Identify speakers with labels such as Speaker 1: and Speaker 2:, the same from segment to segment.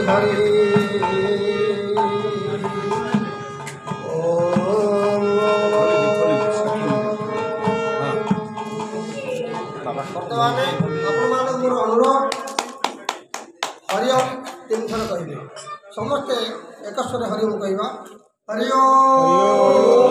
Speaker 1: हरि वर्तमान आपण मोर अनुरोध हरिओम 3 थर कहे समस्ते एक स्वर हरिओम कहवा हरिओम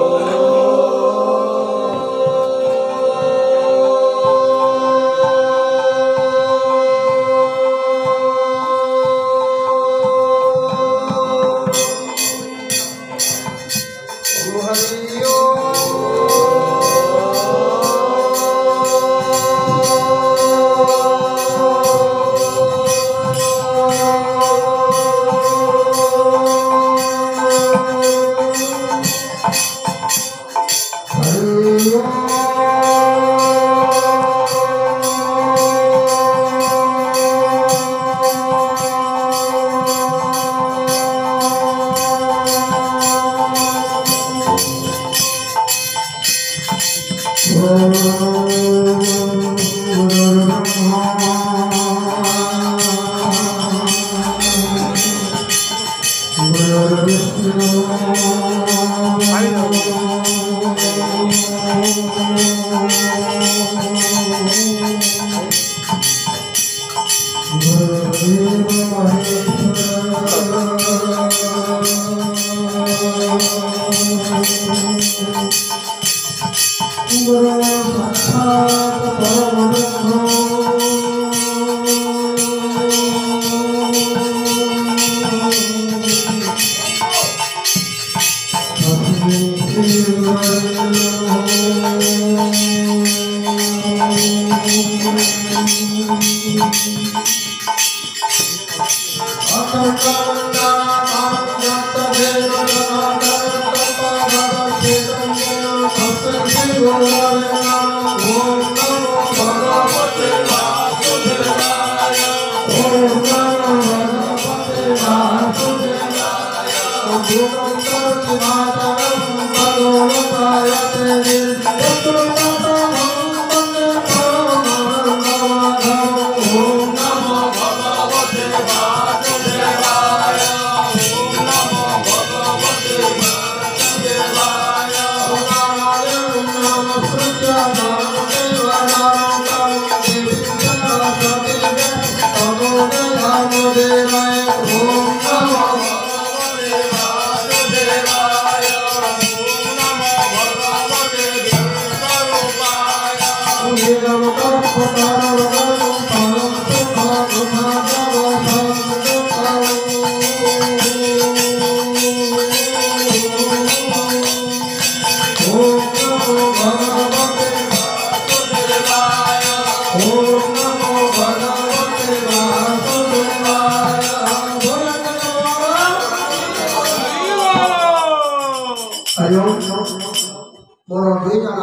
Speaker 1: मोर दुई जन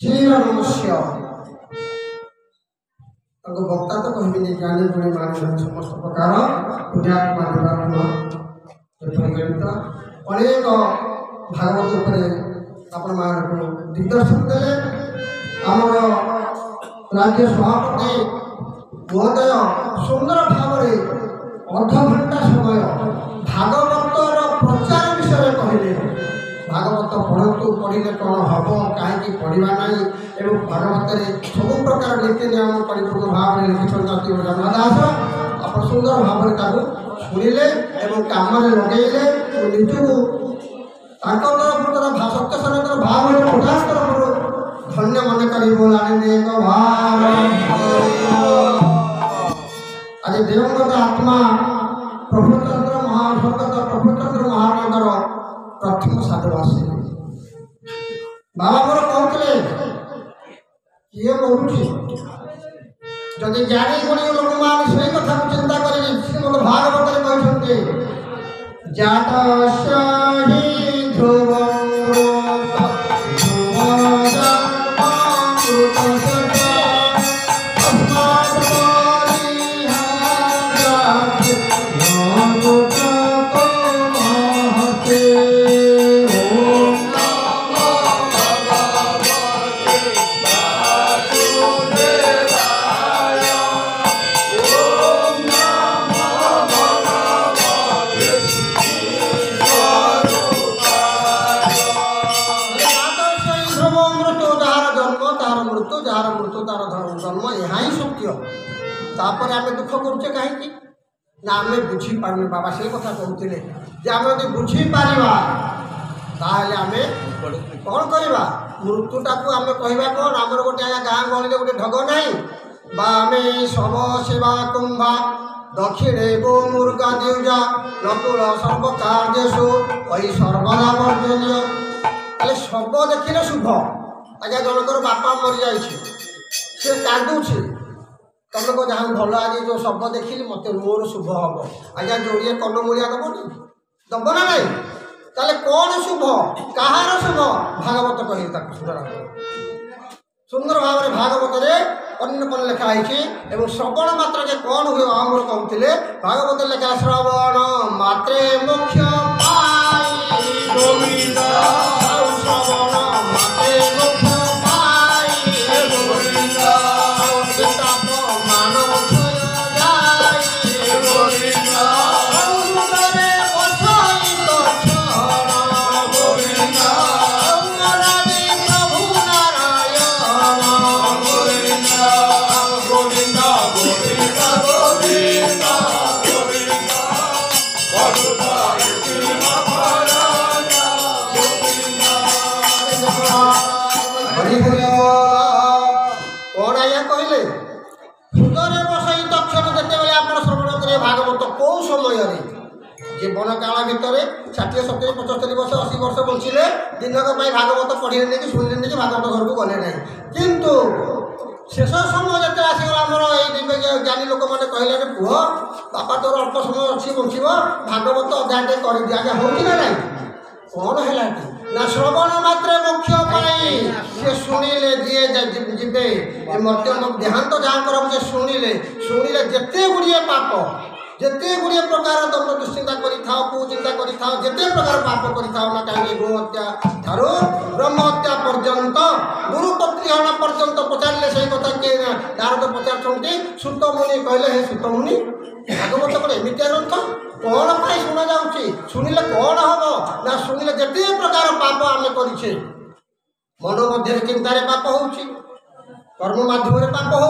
Speaker 1: चीर मनुष्य वक्ता तो कहबी ज्ञानी गुणी मान समस्त प्रकार पुण्यात्मा परिगणित अनेक भागवत आपण मान दिग्दर्शन देले आमर राज्य सभापति महोदय सुंदर भाव अर्ध घंटा समय भागवतर प्रचार विषय कहले भागवत पढ़तु पढ़ले कौन हम कहीं पढ़ा ना एवं भागवत सब प्रकार नीति नियम परिपूर्ण भाव में लिखित जगन्नाथ आप सुंदर भाव शुणिले कम लगे निजू तरफ सत्य सनातन भाव प्रकाश तरफ धन्य मन कर बोलाने आज देवगत आत्मा प्रभुचंद्र महास्वर्गत प्रभुचंद्र महानगर प्रथम साधुवासी बाबा मोर कहते किए मरुची जदि ज्ञानी गुणी लोक मान से कथा चिंता करें श्रीमद भागवत कहते जात ध्रुव तार मृत्यु तार जन्म यह ही सत्य तापर आम दुख करुचे कहीं ना आम बुझीपार बाबा से कथा कहते जे आम जो बुझीपार ताहले आम कौन करवा मृत्युटा को आम कहवा कौन आमर गोटे आज्ञा गाँ गहली गोटे ढग नहीं बामे शव सेवा कुंभा दक्षिणे गो मुर्गा दिजा नकुल सर्व कार्यसु वही सर्वदा वर्जनीय ताले शव देखिले शुभ आज्ञा जनकर बापा मरी जाइए सी कांदुचे तुम को जहाँ भल आज जो शब देखिली मत मोर शुभ हम आज्ञा जोड़िए कनमूलिया दबनी दब ना नहीं ताले कौन शुभ कहार शुभ भागवत कह सुंदर भाव में भागवत अन्य पन लिखाई श्रवण मात्र के कौन हुए आमर कहते भागवत लिखा श्रवण मात्रे मोक्ष पाई गोविंद श्रवण मात्रे मोक्ष पाई गोविंद मानव भागवत कौ समय जीवन काल भितर 60 70 75 वर्ष 80 वर्ष बंचिले दिनक भागवत पढ़े नहीं शुणिले नहीं भागवत घर को गले ना किंतु शेष समय जो आसगला आमर ये ज्ञानी लोक मैंने कहले पुह बापा तोर अल्प समय अच्छी बंचब भागवत अध्याय कर दिया आज्ञा हो ना कौन है ना श्रवण मात्र मोक्ष पाई से शुणिले जी जीवे मर्त्य देहांत जहाँ कर शुणिले शुणिले जिते गुड़िए पाप जिते गुड़िए प्रकार दंड दुश्चिंता कुचिंता जिते प्रकार पाप करना कहीं गो हत्या ठार ब्रह्म हत्या पर्यंत गुरुपत्री हरण पर्यंत पचारे से कथा किए नारद पचार सुत मुनि कहले हे सुत मुनि भागवत कौन एमती ग्रंथ कौन पाई शुणा जाऊँगी शुणिले कौन हम ना शुणिले जिते प्रकार पाप आम करे मन मध्य चिंतार पाप हो कर्म मध्यम पाप हो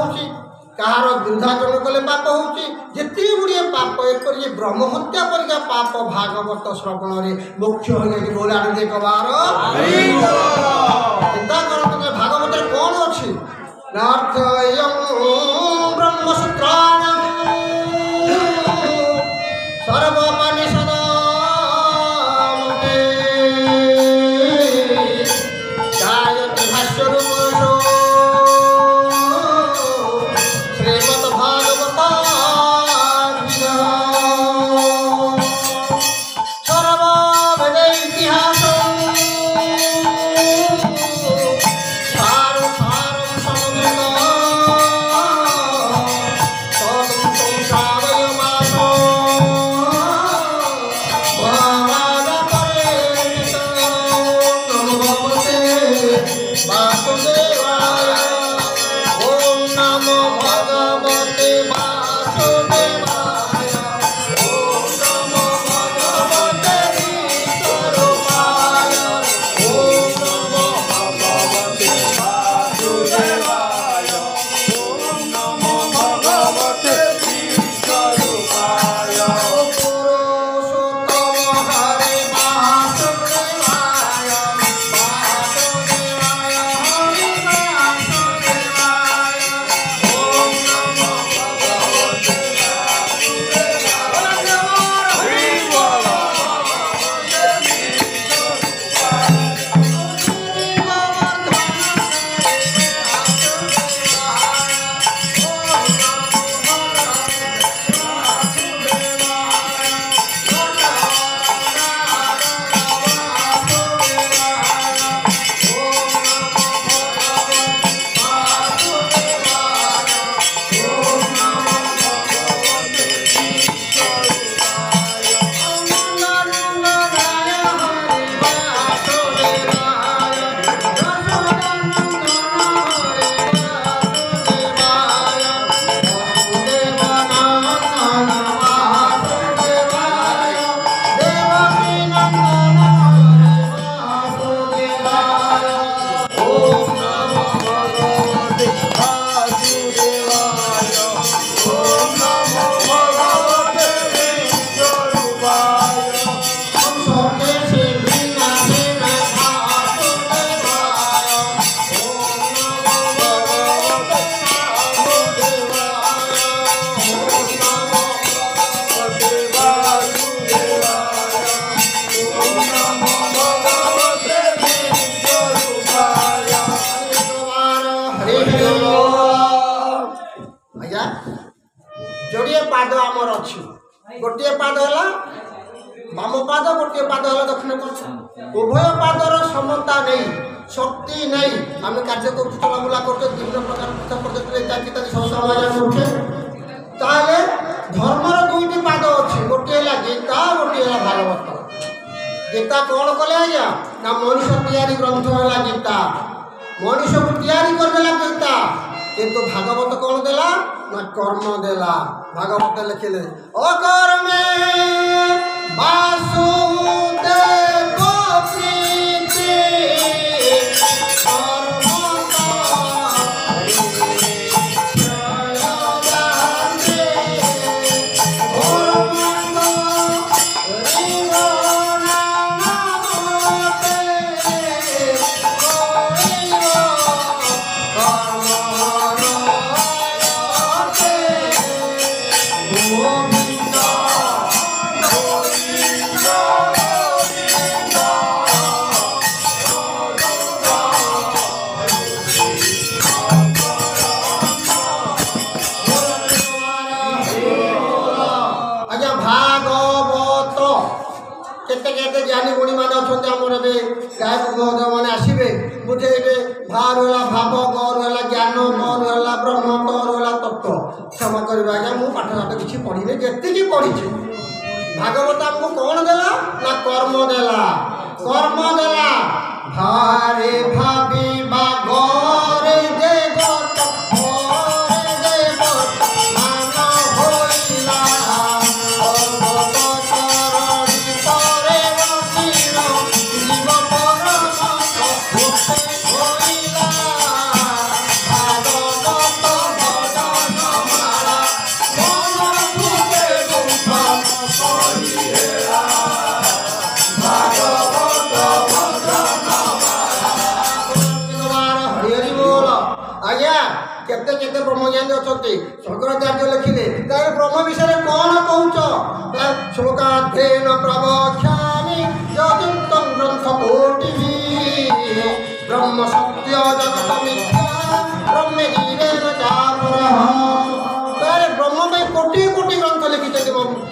Speaker 1: कहार वृद्धाचरण कले पाप होती जिते गुड़िए पाप एक ब्रह्म हत्या परिका पाप भागवत श्रवण में मोक्ष हो बोला कबार चिंता कर भागवत कौन अच्छी ब्रह्मसूत्राण सर्वोपनिषद गायत्री भाष्य आज्ञा जोड़े पाद आमर अच्छी गोटे पाद है बाम पाद गोटे पाद है दक्षिण पाद उभय पादर समता नहीं शक्ति नहीं आम कार्य कर चलाबुला कर विभिन्न प्रकार पद्धति इत्यादि सब समाज ताले धर्मर दुईटी पाद अच्छी गोटे है गीता गोटे है भागवत गीता कौन कले आज्ञा ना मनुष्य तैयारी ग्रंथ है गीता मनुष्य को तैयारी करदेला गीता किंतु भागवत कौन देला ना कर्म देला भागवत लिखिले अकर्मे वासुदेव प्रीति मैंने आसवे बुझेबे भार है भाव गौर है ज्ञान गौर है ब्रह्म गौर है तत्व क्षमा कर आज्ञा मुझे पाठशाठ किसी पढ़ी जी पढ़ी भागवत आमको कौन देला ना कर्म देला भारे भाभी गौरे ब्रह्मज्ञानी अच्छा शंकराचार्य लिखिले ब्रह्म विषय कौन कौच श्लोकाध्ययन प्रवक्ष्यामि यदुक्तं ग्रंथ कोटि ब्रह्म सत्य जगत मिथ्या ब्रह्म जीवेन चापरः ब्रह्म में कोटि कोटि ग्रंथ लिखिते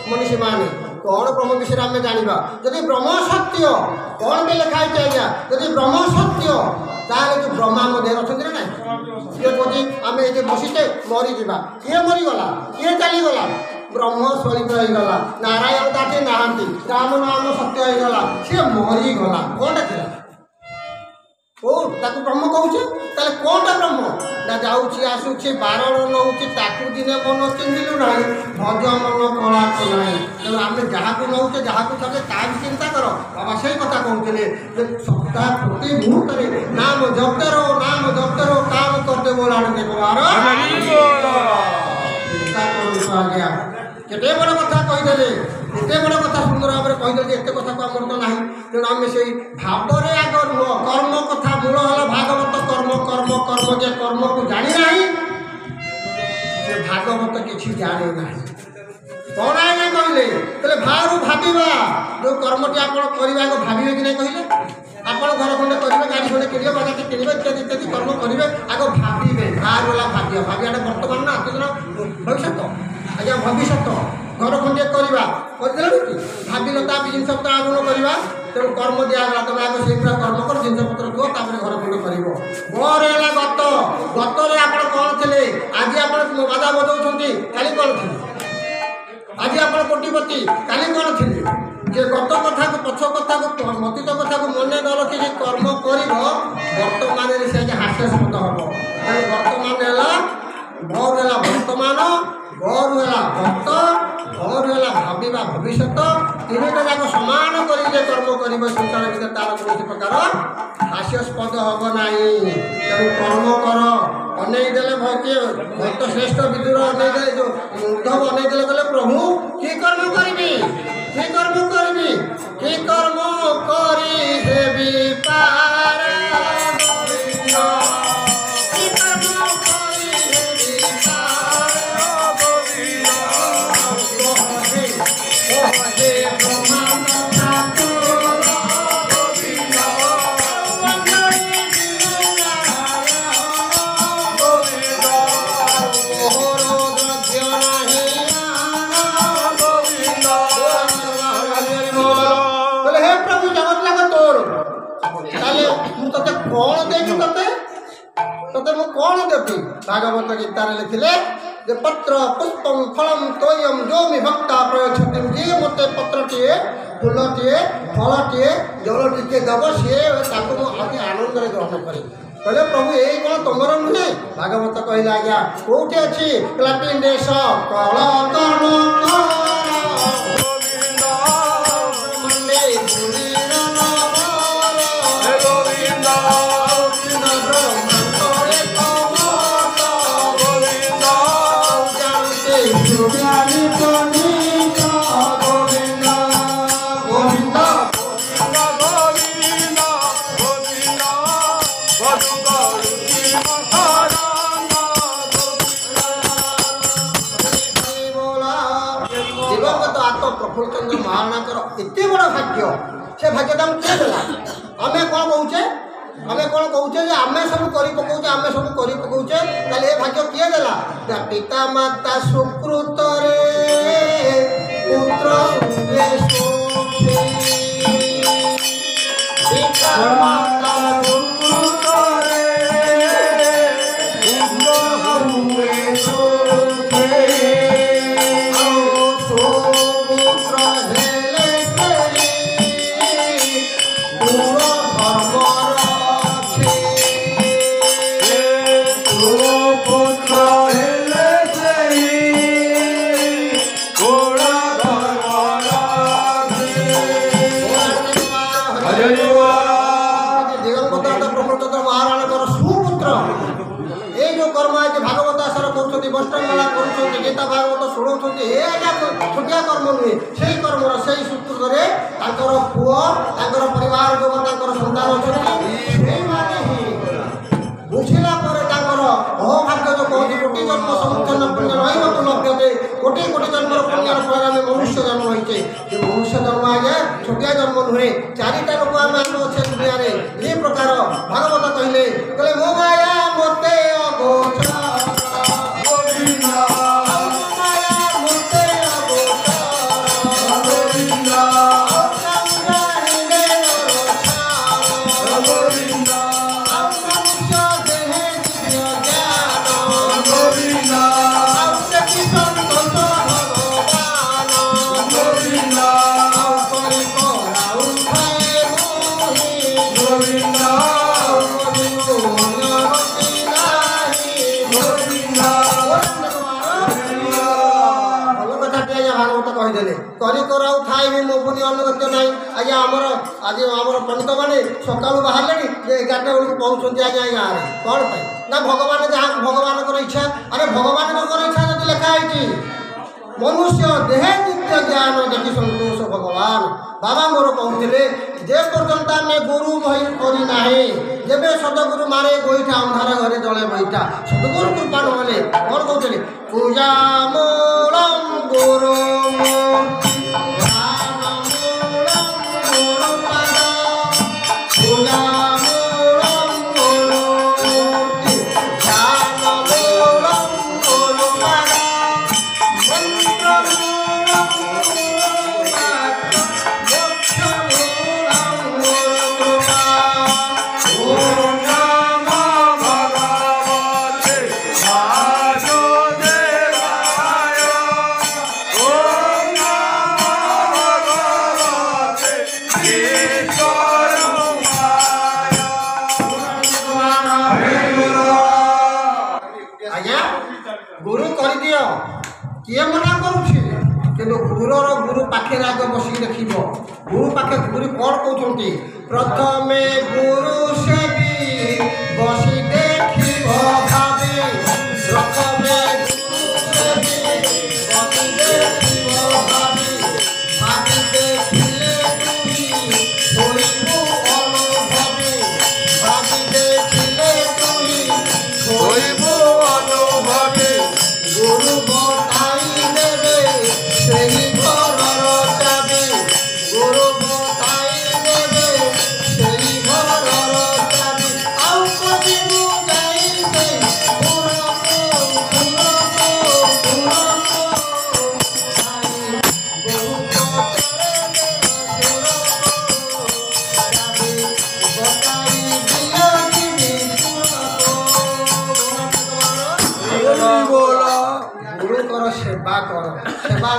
Speaker 1: मनीषी माने कौन ब्रह्म विषय आम जाना जदि ब्रह्म सत्य कौन भी लिखाई आज्ञा जदि ब्रह्म सत्य ताले जो ब्रह्मा मध्य अच्छा ना सी कहे आम ये बसीचे मरीजा किए मरीगला किए चलीगला ब्रह्म स्वरूप होगा नारायण ताते नहांती राम नाम सत्य होगा सी मरीगला कौन था ओ ताकू ब्रह्म कहूचे ताले कौनटा ब्रह्म ना जाऊँगी आसूची बारण नौची ताकू दिने मन चिंतिलु ना भज मन कला तो ना तेणु आम जहाँ नौचे जहाँ छे ता भी चिंता कर बाबा से कथा कहते सप्ताह प्रति मुहूर्त नाम जपते रहो काम करते बोलाने व्यवहार चिंता कर आज्ञा केते बड़ कथा कहीदे एते बड़ कथा सुंदर भाव में कहीदे एत कथा को आमर तो ना तेणु आम से भाव आग रुह कर्म कथा मूल है भागवत कर्म कर्म कर्म जे कर्म को जानी ना से भागवत किसी जाने ना कौन आज्ञा कहले तेरे भाव भावा जो कर्मटी आप करने को भावे कि नहीं कहले आप घर खंडे करेंगे गाड़ी खंडे किणवे बाजार किणवे इत्यादि इत्यादि कर्म करेंगे आग भावे भार वाला भाग्य भाग्यटा बर्तमान ना आसुदिन भविष्य आज्ञा भविष्य घर खंडे करवा कि भाविल ता भी जिनस पत्र आगुण करवा तेणु कर्म दिगला तुम आगे से पूरा कर्म कर जिनस पत्र थो घर खंडे कर बर है गत गतरे आप कौन थे आज आप बाधा बजाऊँ काली कौन थे आज आप कोटिपति काली कौन थे जे गत कथा को पछ कथा को अतीत कथा को मन न रखी कर्म कर वर्तमान से हास्यास्पद हम वर्तमान है भर है वर्तमान घर है भक्त घर है भावा भविष्य तीनटा जाक सामान कर कर्म कर संसार भर तार कौन प्रकार हास्यास्पद हम ना तेणु कर्म कर अनेदेले भक्त श्रेष्ठ विदुर अनेदेले जो उद्धव अनेदेले कहले प्रभु कि कर्म करी कि कर्म करी कि कर्म करी देवी पार भागवत गीतार लिखिले जे पत्र पुष्पम फलम तोयम जो मी भक्ता प्रयच्छति जे मते पत्रटिए फूलटिए फलटिए जल टिके दब सी ताको अति आनंद ग्रहण करे कहले प्रभु यही कौन तुमर नुहे भागवत कहले आज्ञा कौटे अच्छी पिंडेश कल प्रफुल्लचंद्र महाराणा एत बड़ भाग्य से भाग्य दाम किए देला आम कौन कौचे आम कौन कौचे आम सब कर पकाउचे आम सब कर पकाउचे ताले भाग्य किए देला पिता माता सुकृत रे पुत्र सुखे सुखे पिता माता सुकृत रे पुत्र सुखे गीता भागवत शुणुं ये छोटिया कर्म नुहे से कर्म से सूत्र पुओ परिवार जो संतान अच्छा बुझला अहोभाग्य जो कहते कोटि जन्म समुत्थन पुण्य रही तो लभ्यते कोटि कोटि जन्म पुण्यर फल आम मनुष्य जन्म होइचे मनुष्य जन्म आगे छोटिया जन्म नुहे चारिटा लोक आम अच्छे दुनिया ये प्रकार भागवत कहले मो माया मते अगोचर करी कराऊ खाइबी मो पुणी अनुगत्य ना आज आज आम पंडित मैंने सका बाहर 11टा बेलू पहुँचती आज्ञा गाँव में कौन ना भगवान जहाँ भगवान इच्छा अरे भगवान इच्छा जब लिखाई मनुष्य देहे नित्य ज्ञान देखी संतोष भगवान बाबा मोर कहते जे पर्यंत आम गुरु बही करना जब सदगुरु मारे गोईठा अंधार घरे जले बैठा सदगुरु कृपा नहले कौन कहते पूजा मूलम गुरु किए मना करुच्छे कि गुरुर गुरु पाखे आगे बसिक देख गुरु पाखे गुरु कौन कहते प्रथमे गुरु सेवी बसी देख भावे प्रथमे
Speaker 2: Thank you.
Speaker 1: ଗୁରୁଙ୍କର ସେବା କର। ସେବା